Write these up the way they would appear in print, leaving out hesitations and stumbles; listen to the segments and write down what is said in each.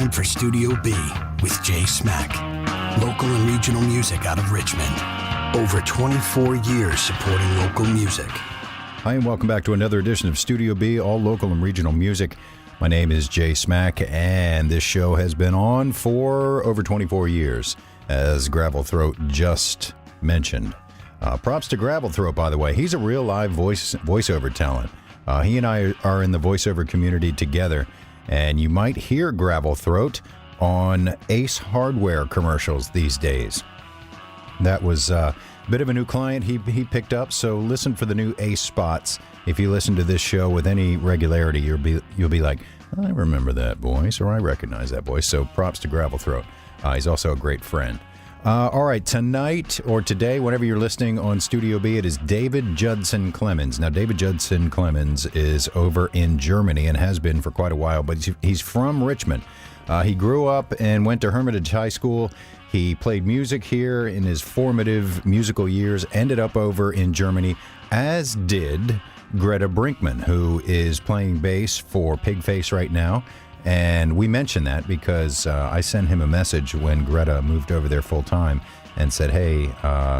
time for Studio B with Jay Smack. Local and regional music out of Richmond. Over 24 years supporting local music. Hi, and welcome back to another edition of Studio B, all local and regional music. My name is Jay Smack, and this show has been on for over 24 years, as Gravel Throat just mentioned. Props to Gravel Throat, by the way. He's a real live voiceover talent. He and I are in the voiceover community together, and you might hear Gravel Throat on Ace Hardware commercials these days. That was a bit of a new client he picked up, so listen for the new Ace spots. If you listen to this show with any regularity, you'll be like, I remember that voice, or I recognize that voice. So props to Gravel Throat. He's also a great friend. All right, tonight or today, whenever you're listening on Studio B, it is David Judson Clemmons. Now, David Judson Clemmons is over in Germany and has been for quite a while, but he's from Richmond. He grew up and went to Hermitage High School. He played music here in his formative musical years, ended up over in Germany, as did Greta Brinkman, who is playing bass for Pigface right now. And we mentioned that because I sent him a message when Greta moved over there full time and said, hey,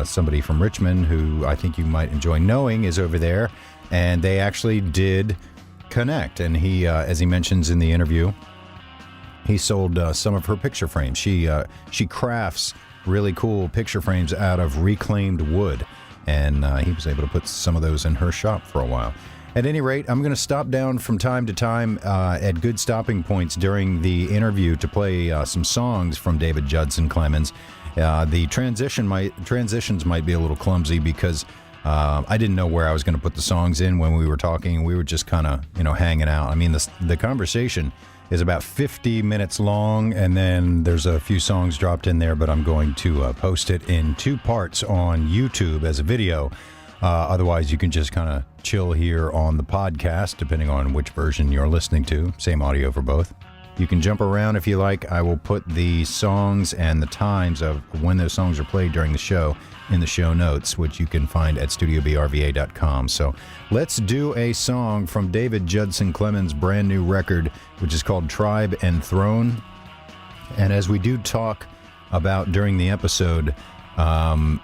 somebody from Richmond who I think you might enjoy knowing is over there. And they actually did connect. And he, as he mentions in the interview, he sold some of her picture frames. She crafts really cool picture frames out of reclaimed wood. And he was able to put some of those in her shop for a while. At any rate, I'm going to stop down from time to time at good stopping points during the interview to play some songs from David Judson Clemmons. The transitions might be a little clumsy because I didn't know where I was going to put the songs in when we were talking. We were just kind of, hanging out. I mean, the conversation is about 50 minutes long, and then there's a few songs dropped in there, but I'm going to post it in two parts on YouTube as a video. Otherwise, you can just kind of chill here on the podcast, depending on which version you're listening to. Same audio for both. You can jump around if you like. I will put the songs and the times of when those songs are played during the show in the show notes, which you can find at StudioBRVA.com. So let's do a song from David Judson Clemmons' brand new record, which is called Tribe and Throne. And as we do talk about during the episode,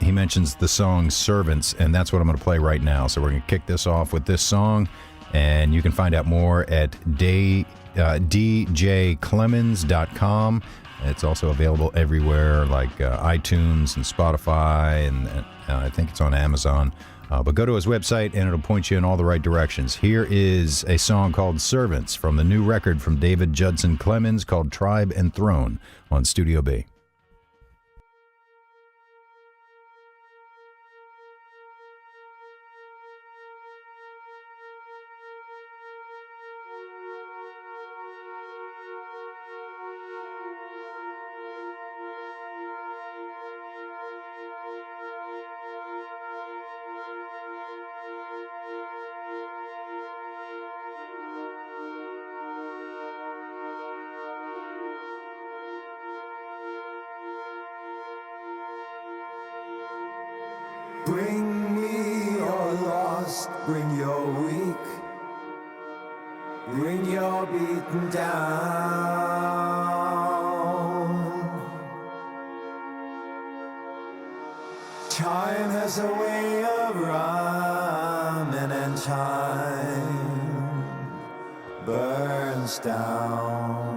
he mentions the song Servants, and that's what I'm going to play right now. So we're going to kick this off with this song, and you can find out more at djclemmons.com. It's also available everywhere like iTunes and Spotify, and I think it's on Amazon. But go to his website, and it'll point you in all the right directions. Here is a song called Servants from the new record from David Judson Clemmons called Tribe and Throne on Studio B. Bring me your lost, bring your weak, bring your beaten down. Time has a way of running, and time burns down.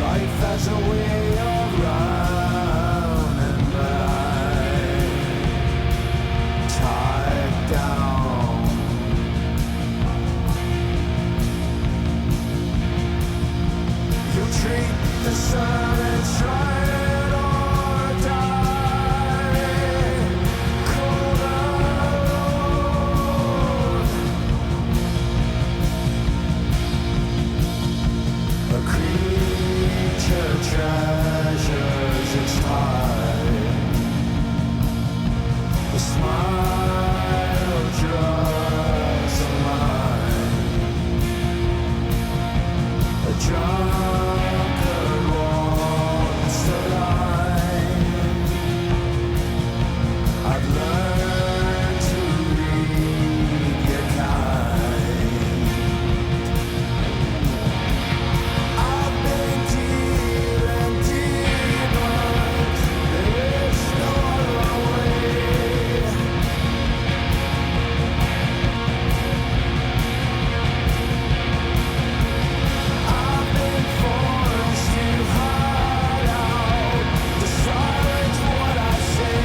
Life has a way of running by, tied down. You treat the sun and try it or die. Cold alone. A creature treasures its time. The smile draws a line. A drunkard walks the line. I've learned to read your kind. I've been dealing demons. There's no other way. I've been forced to hide out, to silence what I say.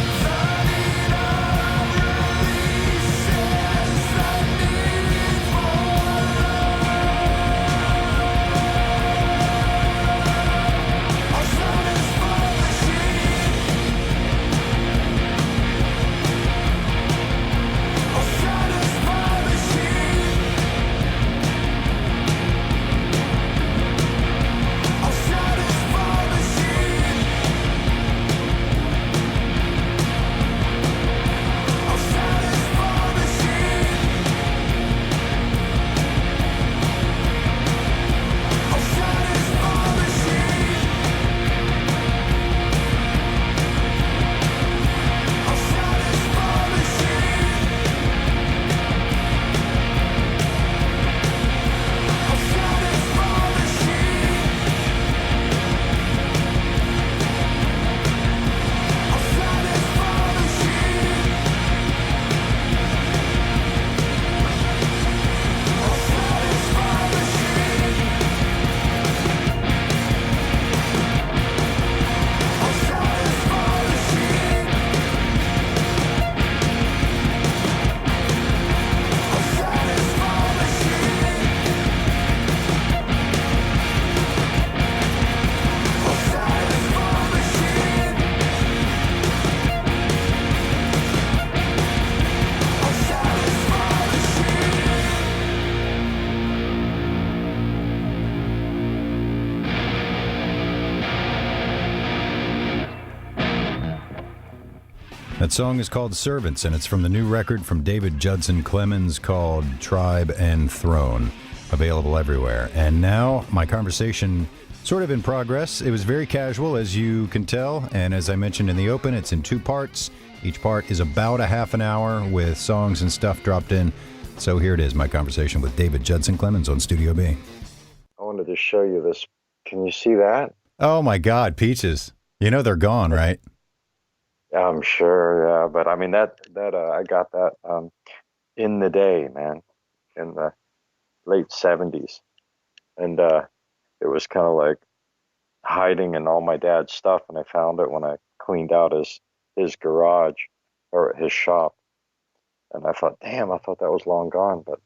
The need of release is the need for love. I'll satisfy the sheep. I'll satisfy the sheep. I'll satisfy the sheep. I'll satisfy the sheep. I'll satisfy the sheep. I'll satisfy the sheep. I'll satisfy the sheep. I'll satisfy the sheep. I'll satisfy the sheep. I'll satisfy the sheep. I'll satisfy the sheep. I'll satisfy the sheep. I'll satisfy the That song is called Servants, and it's from the new record from David Judson Clemmons called Tribe and Throne, available everywhere. And now, my conversation sort of in progress. It was very casual, as you can tell, and as I mentioned in the open, it's in two parts. Each part is about a half an hour with songs and stuff dropped in. So here it is, my conversation with David Judson Clemmons on Studio B. I wanted to show you this. Can you see that? Oh my God, peaches. You know they're gone, right? I'm sure, yeah. But I mean, I got that in the day, man, in the late 70s. And it was kind of like hiding in all my dad's stuff. And I found it when I cleaned out his garage or his shop. And I thought, damn, I thought that was long gone. But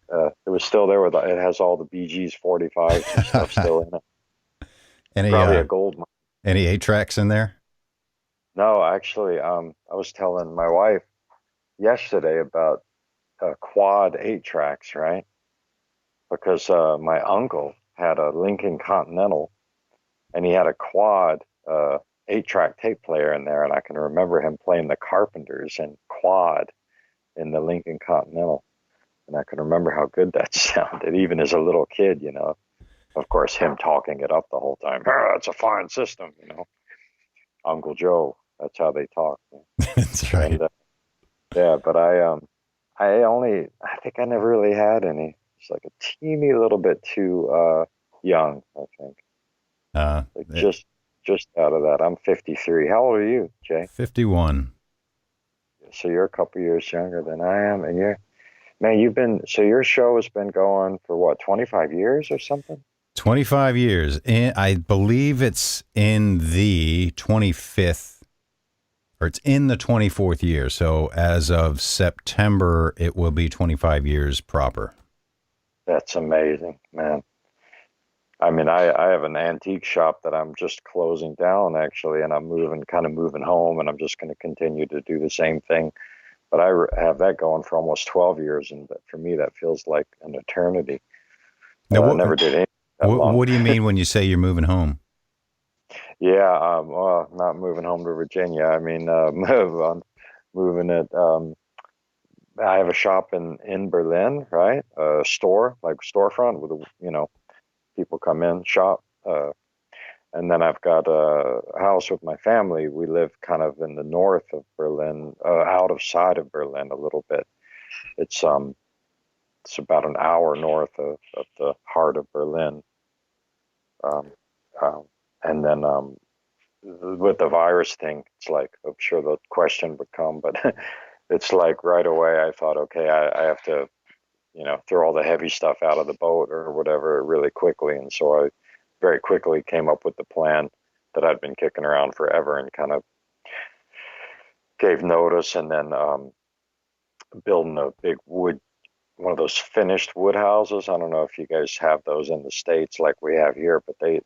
it was still there. It has all the BG's 45s and stuff still in it. Probably a gold mine. Any 8-tracks in there? No, actually, I was telling my wife yesterday about quad 8-tracks, right? Because my uncle had a Lincoln Continental, and he had a quad 8-track tape player in there, and I can remember him playing the Carpenters and quad in the Lincoln Continental, and I can remember how good that sounded, even as a little kid, you know. Of course, him talking it up the whole time. It's a fine system, you know. Uncle Joe. That's how they talk. That's right. And, yeah, but I think I never really had any. It's like a teeny little bit too young, I think. Just out of that. I'm 53. How old are you, Jay? 51. So you're a couple years younger than I am, and so your show has been going for what, 25 years or something? 25 years. And I believe it's in the 25th, or it's in the 24th year. So as of September, it will be 25 years proper. That's amazing, man. I mean, I have an antique shop that I'm just closing down, actually, and I'm kind of moving home, and I'm just going to continue to do the same thing. But I have that going for almost 12 years, and for me, that feels like an eternity. Now, I never did anything that long. What do you mean when you say you're moving home? Yeah, well, not moving home to Virginia. I mean, moving it. I have a shop in Berlin, right? A store, like storefront with people come in, shop. And then I've got a house with my family. We live kind of in the north of Berlin, out of sight of Berlin a little bit. It's about an hour north of the heart of Berlin. And then with the virus thing, it's like, I'm sure the question would come, but it's like right away I thought, okay, I have to, throw all the heavy stuff out of the boat or whatever really quickly. And so I very quickly came up with the plan that I'd been kicking around forever and kind of gave notice, and then building a big one of those finished wood houses. I don't know if you guys have those in the States like we have here, but they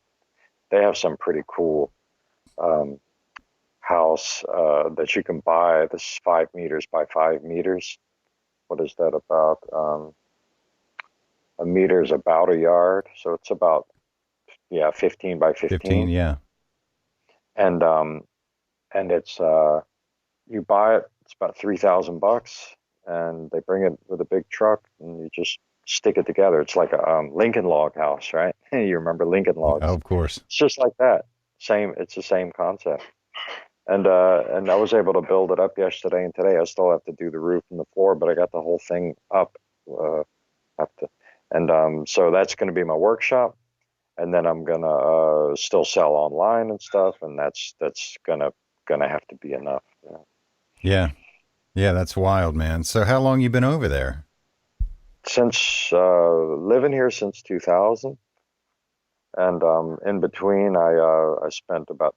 have some pretty cool house that you can buy. This is 5 meters by 5 meters. What is that about? A meter is about a yard, so it's about 15 by 15. 15, yeah. And it's you buy it. It's about $3,000, and they bring it with a big truck, and you just stick it together. It's like a Lincoln log house, right? You remember Lincoln logs? Oh, of course. It's just like that. It's the same concept. And I was able to build it up yesterday and today. I still have to do the roof and the floor, but I got the whole thing up. So that's going to be my workshop, and then I'm gonna still sell online and stuff, and that's gonna have to be enough. Yeah, that's wild, man. So how long you been over there? Since living here since 2000, and in between I spent about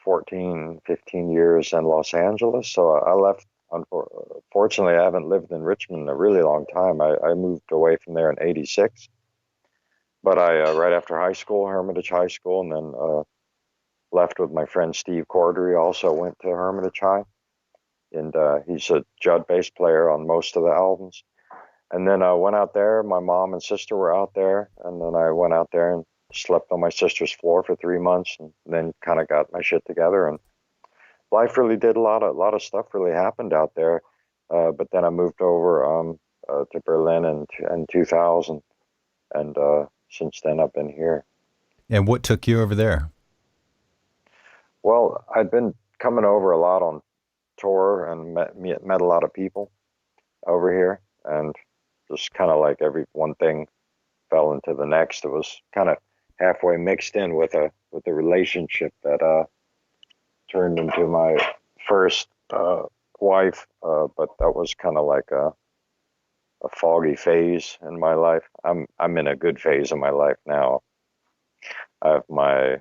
14, 15 years in Los Angeles. So I left. Unfortunately, I haven't lived in Richmond in a really long time. I moved away from there in '86. But I, right after high school, Hermitage High School, and then left with my friend Steve Cordery, also went to Hermitage High. And he's a Judd bass player on most of the albums. And then I went out there. My mom and sister were out there. And then I went out there and slept on my sister's floor for 3 months, and then kind of got my shit together. And life really did a lot of stuff really happened out there. But then I moved over to Berlin in 2000. And since then I've been here. And what took you over there? Well, I'd been coming over a lot on tour and met a lot of people over here, and just kind of like every one thing fell into the next. It was kind of halfway mixed in with a relationship that turned into my first wife, but that was kind of like a foggy phase in my life. I'm in a good phase of my life now. I have my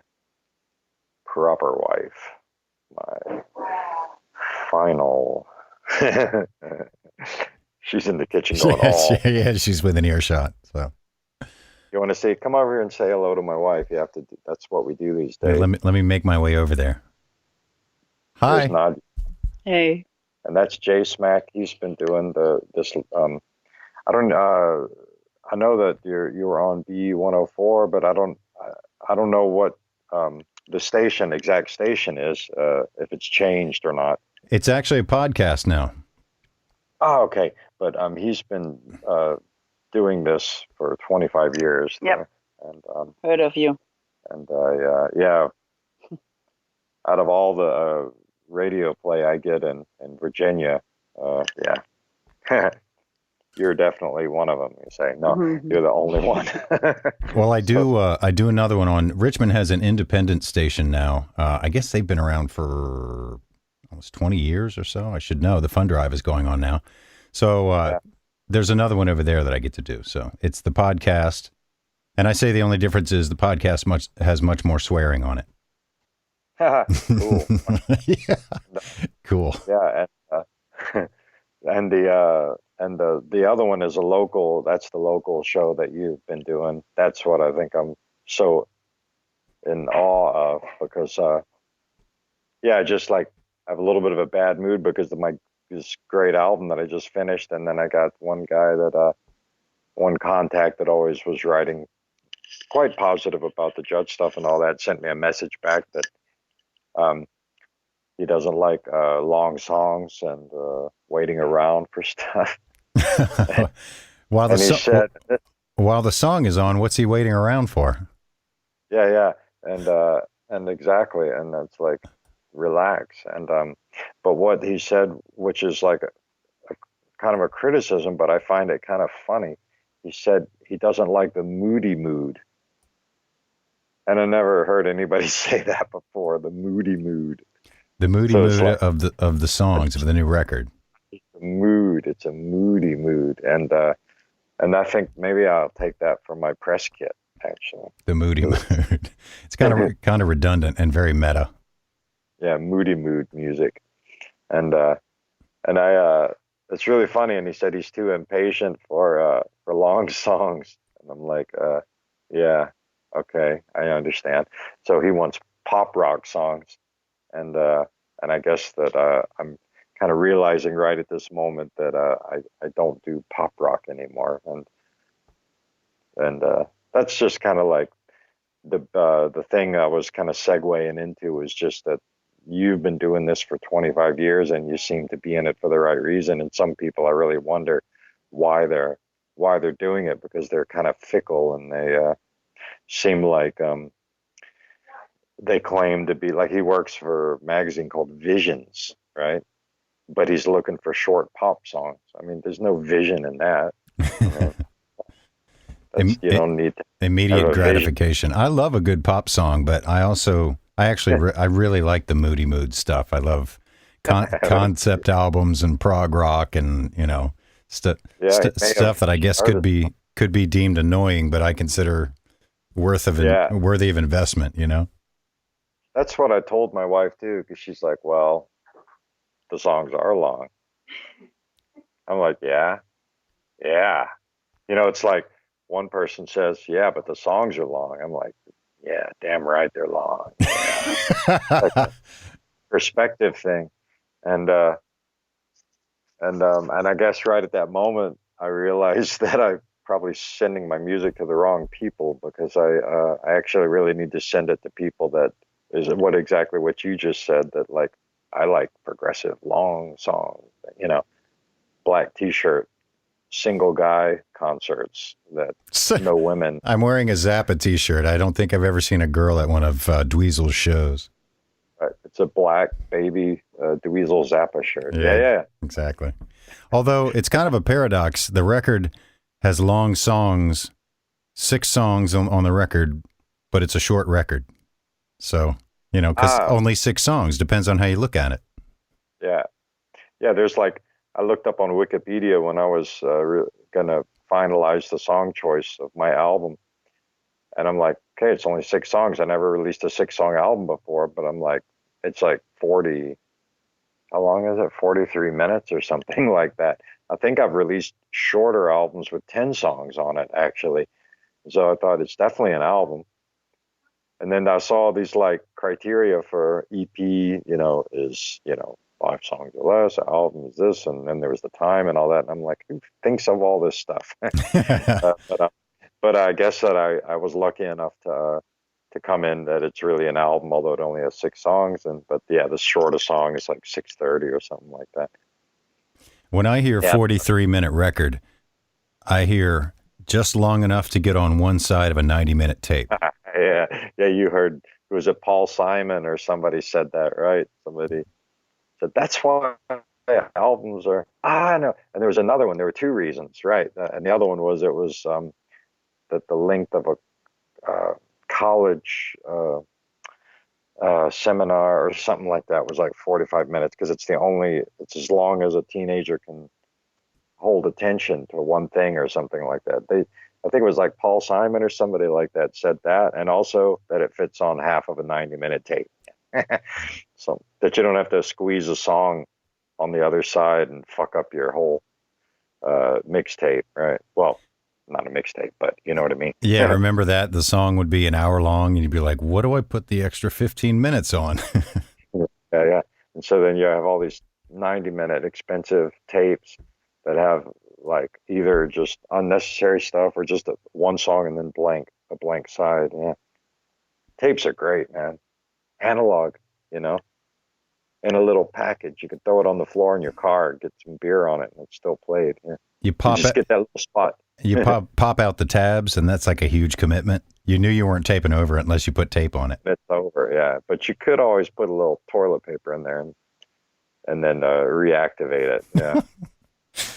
proper wife, my final. She's in the kitchen going, oh. Yeah, she's within earshot. So You want to say, come over here and say hello to my wife? You have to. That's what we do these days. Let me make my way over there. Hi. Hey. And that's Jay Smack. He's been doing this. I know that you were on B104, but I don't know what the exact station is, if it's changed or not. It's actually a podcast now. Oh, okay. But he's been doing this for 25 years. Yep. And heard of you. And yeah, out of all the radio play I get in Virginia, yeah. You're definitely one of them. You say, no, You're the only one. Well, I do another one on Richmond has an independent station now. I guess they've been around for almost 20 years or so. I should know. The fund drive is going on now. So there's another one over there that I get to do. So it's the podcast. And I say the only difference is the podcast has much more swearing on it. Cool. Yeah. Cool. Yeah, and the other one is a local. That's the local show that you've been doing. That's what I think I'm so in awe of, because just like I have a little bit of a bad mood because of this great album that I just finished, and then I got one guy that one contact that always was writing quite positive about the Judge stuff and all that, sent me a message back that he doesn't like long songs and waiting around for stuff. While the song is on, what's he waiting around for? Yeah, and exactly, and that's like relax. And but what he said, which is like a kind of a criticism, but I find it kind of funny. He said he doesn't like the moody mood. And I never heard anybody say that before, the moody mood. The moody mood like, of the songs of the new record. It's a moody mood. And I think maybe I'll take that for my press kit, actually. The moody mood. It's kind of redundant and very meta. Yeah, moody mood music. And it's really funny, and he said he's too impatient for long songs. And I'm like, yeah, okay, I understand. So he wants pop rock songs, and I guess that I'm kind of realizing right at this moment that I don't do pop rock anymore, and that's just kind of like the thing I was kind of segueing into was just that you've been doing this for 25 years and you seem to be in it for the right reason. And some people, I really wonder why they're doing it, because they're kind of fickle, and they seem like they claim to be like, he works for a magazine called Visions, right? But he's looking for short pop songs. I mean, there's no vision in that. You don't need immediate gratification. I love a good pop song, but I really like the moody mood stuff. I love concept albums and prog rock, and stuff that I guess could be deemed annoying, but I consider worthy of investment. That's what I told my wife too, because she's like, "Well, the songs are long." I'm like, "Yeah." It's like one person says, "Yeah, but the songs are long." I'm like, "Yeah, damn right they're long." Yeah. Like a perspective thing, and I guess right at that moment I realized that I'm probably sending my music to the wrong people, because I actually really need to send it to people that is what you just said, that like I like progressive long songs, black t-shirt, single guy concerts that no women. I'm wearing a Zappa t-shirt. I don't think I've ever seen a girl at one of Dweezil's shows. It's a black baby Dweezil Zappa shirt. Yeah. Exactly. Although it's kind of a paradox. The record has long songs, 6 songs on the record, but it's a short record. So, because only 6 songs, depends on how you look at it. Yeah. There's like, I looked up on Wikipedia when I was going to finalize the song choice of my album. And I'm like, okay, it's only 6 songs. I never released a 6-song album before, but I'm like, it's like 40, how long is it? 43 minutes or something like that. I think I've released shorter albums with 10 songs on it, actually. So I thought it's definitely an album. And then I saw these like criteria for EP, is, 5 songs or less, an album is this, and then there was the time and all that. And I'm like, who thinks of all this stuff? But I guess that I was lucky enough to come in that it's really an album, although it only has 6 songs. But the shortest song is like 6:30 or something like that. When I hear 43-minute record, I hear just long enough to get on one side of a 90-minute tape. Yeah, you heard, was it Paul Simon or somebody said that, right? Somebody said, that's why albums are, I know. And there was another one, there were 2 reasons, right? And the other one was, it was that the length of a college seminar or something like that was like 45 minutes because it's as long as a teenager can hold attention to one thing or something like that. I think it was like Paul Simon or somebody like that said that, and also that it fits on half of a 90-minute tape. So that you don't have to squeeze a song on the other side and fuck up your whole mixtape, right? Well, not a mixtape, but you know what I mean. Yeah, remember that? The song would be an hour long, and you'd be like, what do I put the extra 15 minutes on? Yeah. And so then you have all these 90-minute expensive tapes that have like either just unnecessary stuff or just one song and then a blank side. Yeah. Tapes are great, man. Analog, in a little package. You can throw it on the floor in your car, get some beer on it, and it's still played. Yeah. You pop just it, get that little spot. you pop out the tabs, and that's like a huge commitment. You knew you weren't taping over it unless you put tape on it. It's over, yeah. But you could always put a little toilet paper in there and then reactivate it. Yeah.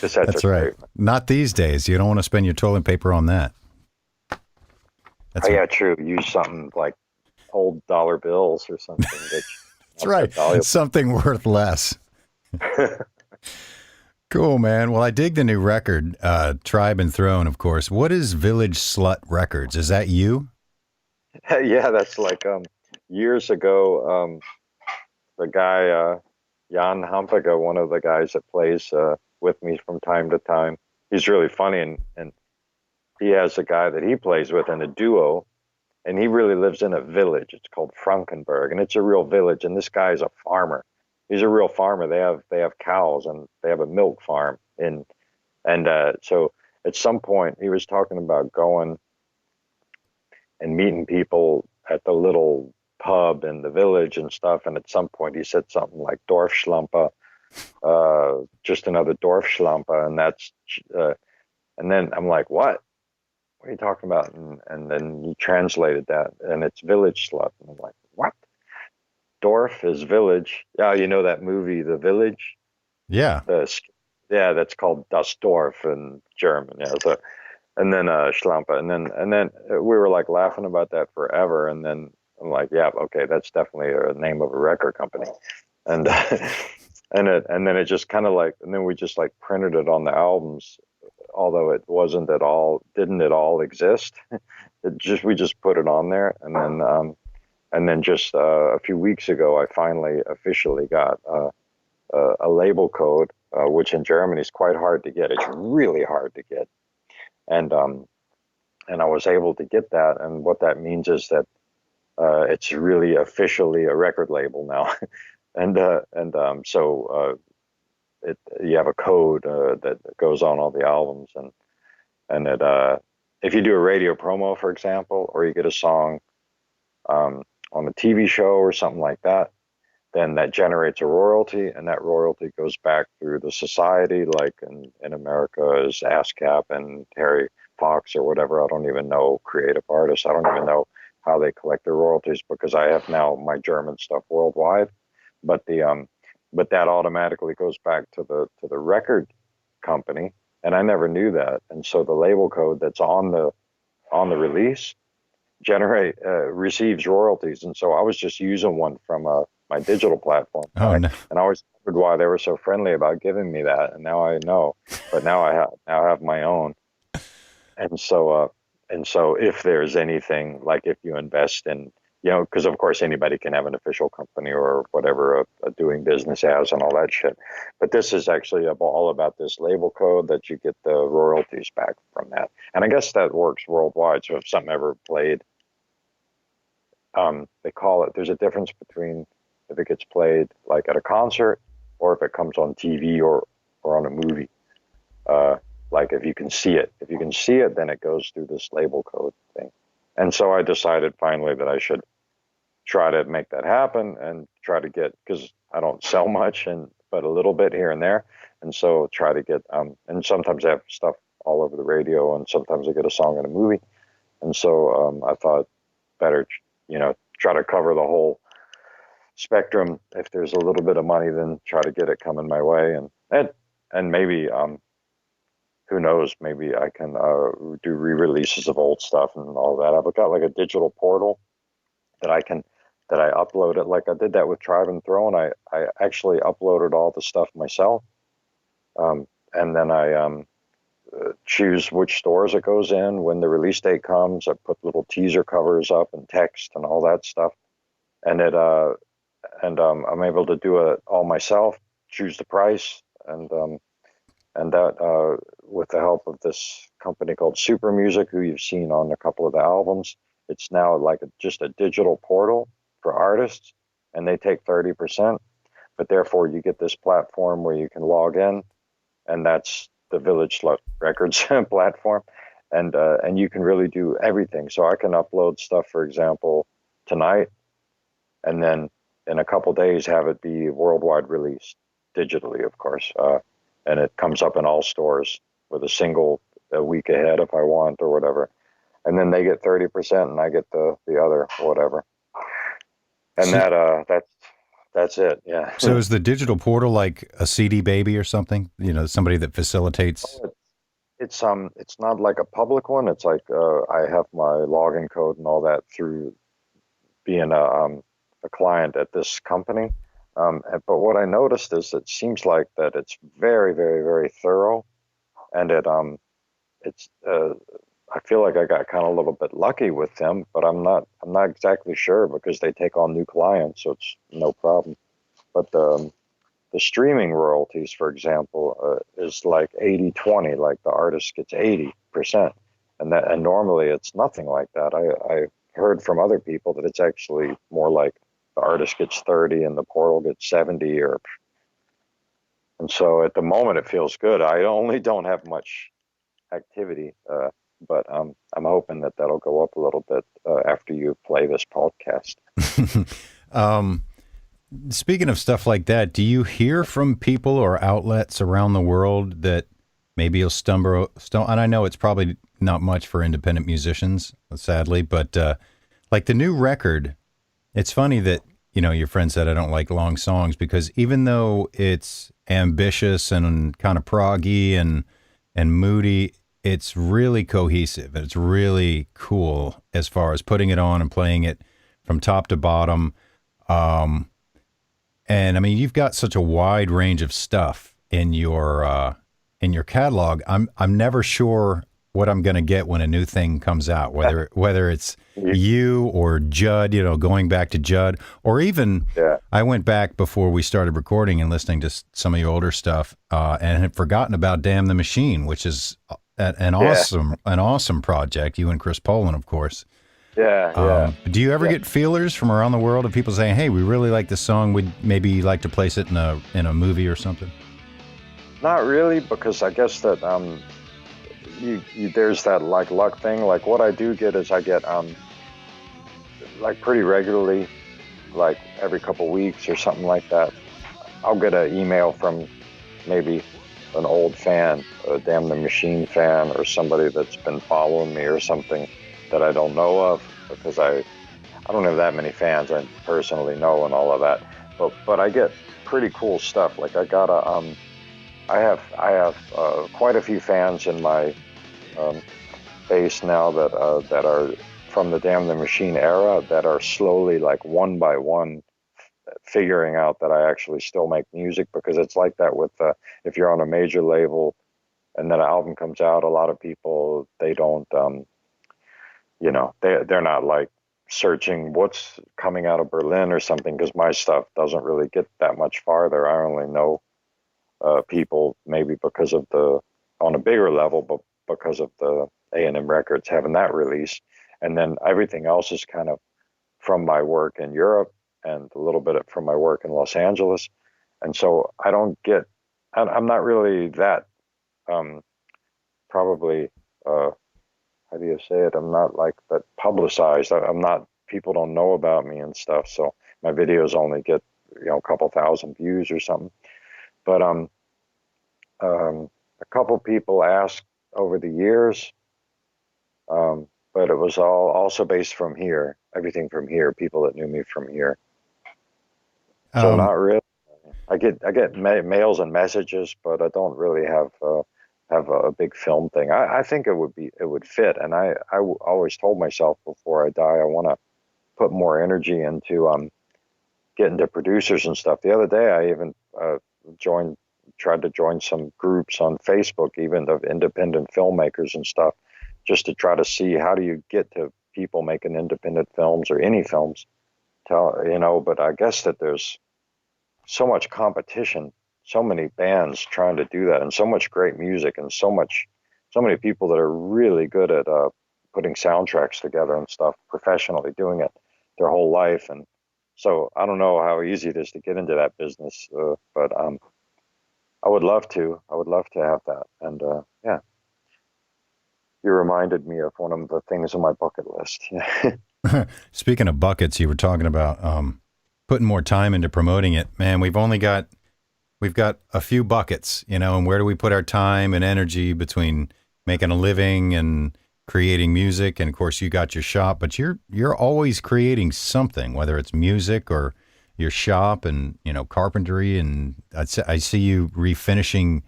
That's right. Great. Not these days. You don't want to spend your toilet paper on that. Yeah, true. Use something like old dollar bills or something. That's right. Something worth less. Cool, man. Well, I dig the new record, Tribe and Throne, of course. What is Village Slut Records? Is that you? Yeah, that's like years ago. The guy, Jan Hampega, one of the guys that plays with me from time to time, he's really funny, and he has a guy that he plays with in a duo, and he really lives in a village. It's called Frankenberg, and it's a real village, and this guy's a farmer. He's a real farmer. They have cows, and they have a milk farm. So at some point he was talking about going and meeting people at the little pub in the village and stuff. And at some point he said something like Dorfschlampe, just another Dorfschlampe. And then I'm like, what are you talking about? And then he translated that, and it's village slut. And I'm like, what? Dorf is village. Yeah, you know that movie, The Village? Yeah. That's called Das Dorf in German. Yeah. So, and then Schlampe, and then we were like laughing about that forever. And then I'm like, yeah, okay, that's definitely a name of a record company. And and then it just kind of like, and then we just like printed it on the albums, although it didn't at all exist. We just put it on there, and then just a few weeks ago, I finally officially got a label code, which in Germany is quite hard to get. It's really hard to get, and I was able to get that. And what that means is that it's really officially a record label now, so you have a code that goes on all the albums, and if you do a radio promo, for example, or you get a song on a TV show or something like that, then that generates a royalty, and that royalty goes back through the society, like in America is ASCAP and Harry Fox or whatever. I don't even know, creative artists. I don't even know how they collect their royalties, because I have now my German stuff worldwide. But that automatically goes back to the record company, and I never knew that. And so the label code that's on the release receives royalties. And so I was just using one from my digital platform. Oh, no. And I always wondered why they were so friendly about giving me that. And now I know, but now I have my own. And so if there's anything, like if you invest in, because of course anybody can have an official company or whatever a doing business as and all that shit. But this is actually all about this label code that you get the royalties back from that. And I guess that works worldwide. So if something ever played, they call it, there's a difference between if it gets played like at a concert or if it comes on TV or on a movie. Like if you can see it. If you can see it, then it goes through this label code thing. And so I decided finally that I should try to make that happen and try to get, because I don't sell much, but a little bit here and there. And so try to get, and sometimes I have stuff all over the radio, and sometimes I get a song in a movie. And so I thought better, try to cover the whole spectrum. If there's a little bit of money, then try to get it coming my way. And maybe, who knows, maybe I can do re-releases of old stuff and all that. I've got like a digital portal that that I upload it. Like I did that with Tribe and Throne. I actually uploaded all the stuff myself. And then I choose which stores it goes in, when the release date comes. I put little teaser covers up and text and all that stuff. And I'm able to do it all myself, choose the price, and that with the help of this company called Super Music, who you've seen on a couple of the albums. It's now like just a digital portal for artists, and they take 30%. But therefore, you get this platform where you can log in, and that's the Village Slut Records platform, and you can really do everything. So I can upload stuff, for example, tonight, and then in a couple days have it be worldwide released digitally, of course, and it comes up in all stores with a week ahead if I want or whatever, and then they get 30% and I get the other whatever, and So- that's it. Yeah. So is the digital portal like a CD baby or something? Somebody that facilitates. It's not like a public one. It's like I have my login code and all that through being a client at this company. But what I noticed is it seems like that it's very, very, very thorough, and it's I feel like I got kind of a little bit lucky with them, but I'm not exactly sure because they take on new clients, so it's no problem. But the streaming royalties, for example, is like 80-20, like the artist gets 80%, and normally it's nothing like that. I heard from other people that it's actually more like the artist gets 30 and the portal gets 70, and so at the moment it feels good. I only don't have much activity, but I'm hoping that that'll go up a little bit after you play this podcast. Speaking of stuff like that, do you hear from people or outlets around the world that maybe you'll stumble? And I know it's probably not much for independent musicians, sadly, but like the new record, it's funny that, your friend said I don't like long songs, because even though it's ambitious and kind of proggy and moody, it's really cohesive and it's really cool as far as putting it on and playing it from top to bottom. And I mean, you've got such a wide range of stuff in your catalog. I'm never sure what I'm going to get when a new thing comes out, whether it's you or Judd, going back to Judd, or even I went back before we started recording and listening to some of your older stuff, and had forgotten about Damn the Machine, which is an awesome project. You and Chris Poland, of course. Yeah. Do you ever get feelers from around the world of people saying, "Hey, we really like this song. We'd maybe like to place it in a movie or something"? Not really, because I guess that there's that like luck thing. Like what I do get is I get like pretty regularly, like every couple weeks or something like that, I'll get an email from maybe an old fan, a Damn the Machine fan, or somebody that's been following me or something that I don't know of, because I don't have that many fans I personally know and all of that. But I get pretty cool stuff. Like I got I have quite a few fans in my base now that are from the Damn the Machine era, that are slowly, like one by one, figuring out that I actually still make music, because it's like that with if you're on a major label and then an album comes out, a lot of people, they don't they're not like searching what's coming out of Berlin or something, because my stuff doesn't really get that much farther. I only know people maybe because of on a bigger level, but because of the A&M Records having that release. And then everything else is kind of from my work in Europe and a little bit from my work in Los Angeles. And so I'm not really that, probably, how do you say it? I'm not like that publicized. I'm not, people don't know about me and stuff. So my videos only get, a couple thousand views or something. But a couple people asked over the years, but it was all also based from here, everything from here, people that knew me from here. So not really. I get mails and messages, but I don't really have a big film thing. I think it would fit, and I always told myself before I die, I want to put more energy into getting to producers and stuff. The other day, I even tried to join some groups on Facebook, even of independent filmmakers and stuff, just to try to see how do you get to people making independent films or any films. But I guess that there's so much competition, so many bands trying to do that, and so much great music, and so many people that are really good at putting soundtracks together and stuff professionally, doing it their whole life. And so I don't know how easy it is to get into that business, but I would love to. I would love to have that. And yeah, you reminded me of one of the things on my bucket list. Speaking of buckets, you were talking about putting more time into promoting it. Man, we've got a few buckets, and where do we put our time and energy between making a living and creating music? And of course you got your shop, but you're always creating something, whether it's music or your shop and, carpentry. And I see you refinishing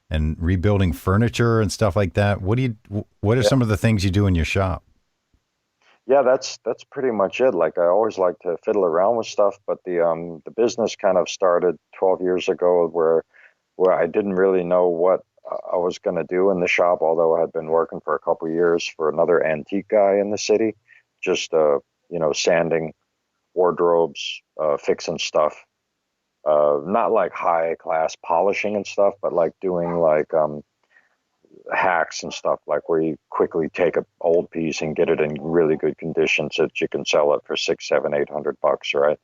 and rebuilding furniture and stuff like that. What are some of the things you do in your shop? Yeah, that's pretty much it. Like, I always like to fiddle around with stuff, but the business kind of started 12 years ago where I didn't really know what I was going to do in the shop, although I had been working for a couple of years for another antique guy in the city, just sanding wardrobes, fixing stuff, not like high class polishing and stuff, but like doing like hacks and stuff, like where you quickly take an old piece and get it in really good condition so that you can sell it for $600, $700, $800, right?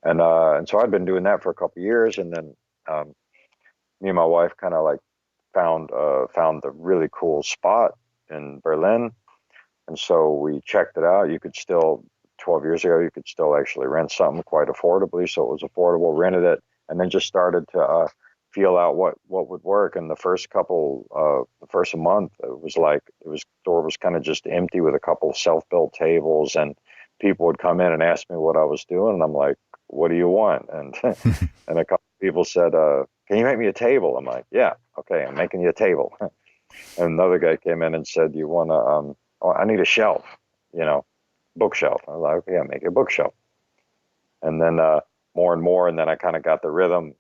And so I'd been doing that for a couple of years, and then me and my wife kind of like found the really cool spot in Berlin, and so we checked it out. 12 years ago, you could still actually rent something quite affordably, so it was affordable. Rented it, and then just started to feel out what would work. And the first month, the door was kind of just empty with a couple of self-built tables, and people would come in and ask me what I was doing, and I'm like, what do you want? And and a couple of people said, can you make me a table? I'm like, yeah, okay, I'm making you a table. And another guy came in and said, you want to I need a shelf, bookshelf. I was like, okay, I'll make you a bookshelf. And then more and more, and then I kind of got the rhythm,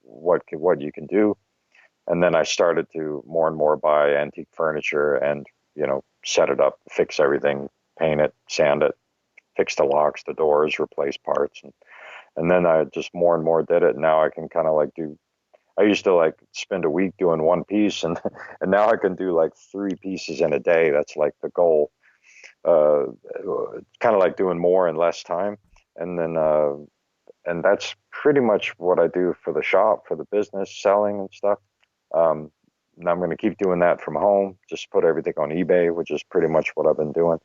what you can do. And then I started to more and more buy antique furniture and, set it up, fix everything, paint it, sand it, fix the locks, the doors, replace parts. And then I just more and more did it. Now I can kind of I used to like spend a week doing one piece, and now I can do like 3 pieces in a day. That's like the goal. Kind of like doing more in less time. And then, and that's pretty much what I do for the shop, for the business, selling and stuff. And I'm going to keep doing that from home, just put everything on eBay, which is pretty much what I've been doing.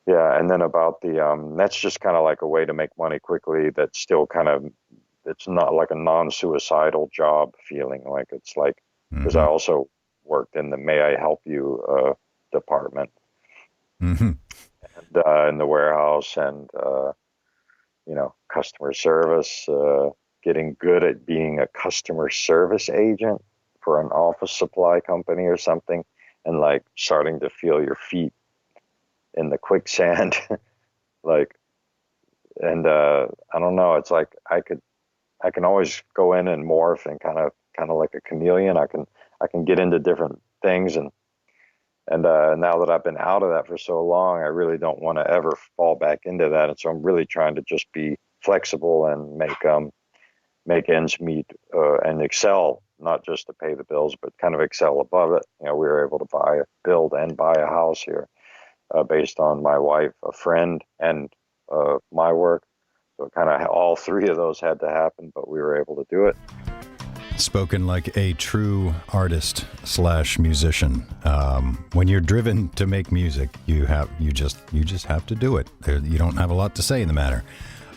Yeah. And then about that's just kind of like a way to make money quickly. That's still it's not like a non-suicidal job feeling. Like it's like, because I also worked in the May I Help You department. Mm-hmm. And in the warehouse, and customer service, getting good at being a customer service agent for an office supply company or something, and like starting to feel your feet in the quicksand. I don't know, it's like I can always go in and morph, and kind of like a chameleon. I can get into different things, and now that I've been out of that for so long, I really don't want to ever fall back into that. And so I'm really trying to just be flexible and make ends meet, and excel, not just to pay the bills, but kind of excel above it. We were able to build and buy a house here based on my wife, a friend, and my work. So kind of all 3 of those had to happen, but we were able to do it. Spoken like a true artist / musician. When you're driven to make music, you just have to do it. You don't have a lot to say in the matter.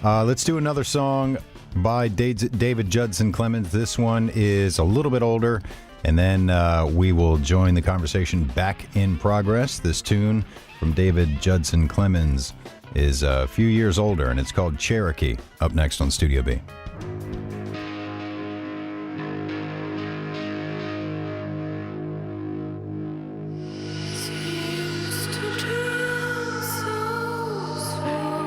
Let's do another song by David Judson Clemmons. This one is a little bit older, and then we will join the conversation back in progress. This tune from David Judson Clemmons is a few years older, and it's called Cherokee. Up next on Studio B. Seems to drill so slow.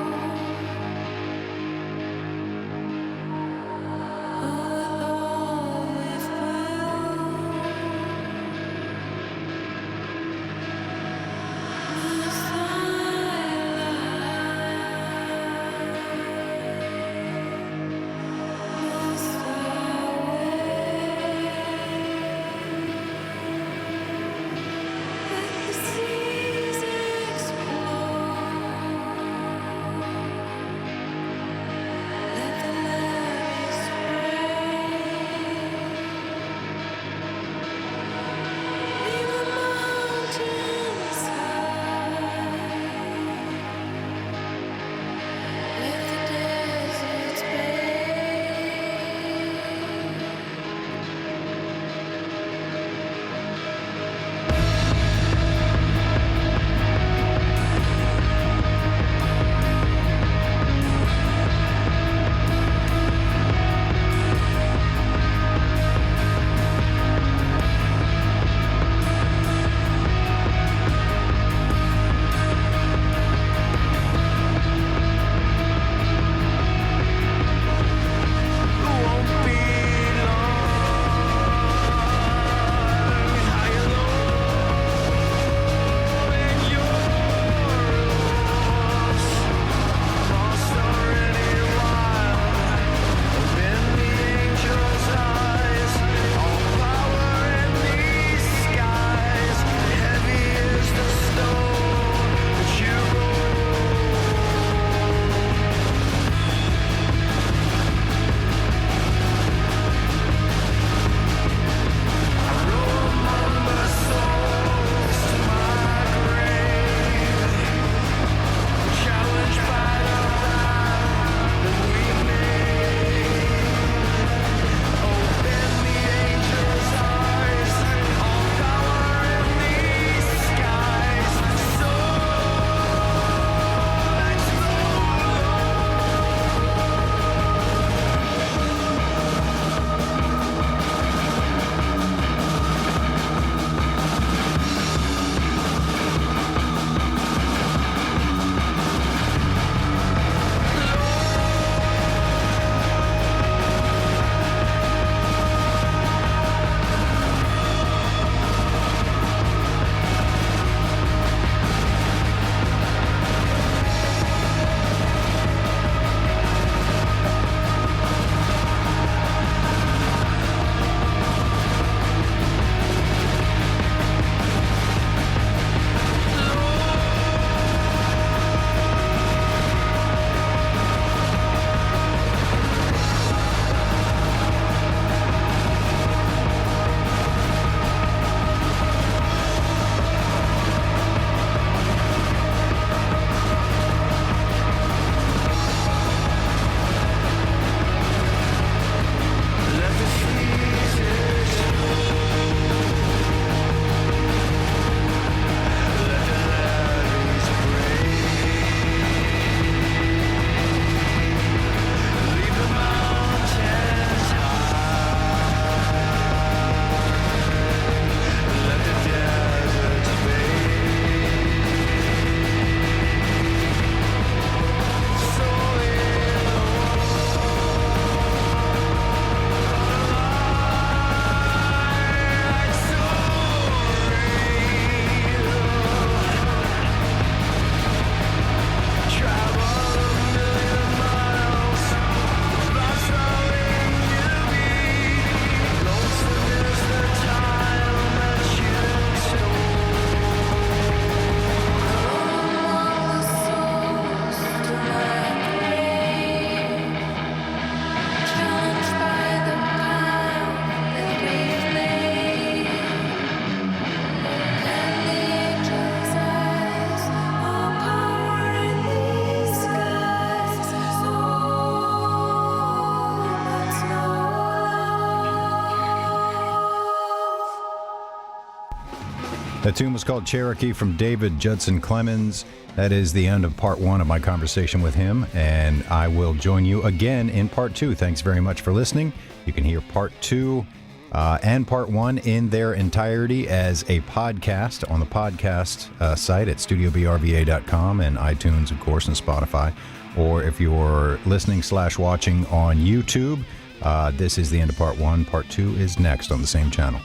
That tune was called Cherokee from David Judson Clemmons. That is the end of part 1 of my conversation with him, and I will join you again in part 2. Thanks very much for listening. You can hear part 2 and part 1 in their entirety as a podcast on the podcast site at StudioBRVA.com and iTunes, of course, and Spotify. Or if you're listening/watching on YouTube, this is the end of part 1. Part 2 is next on the same channel.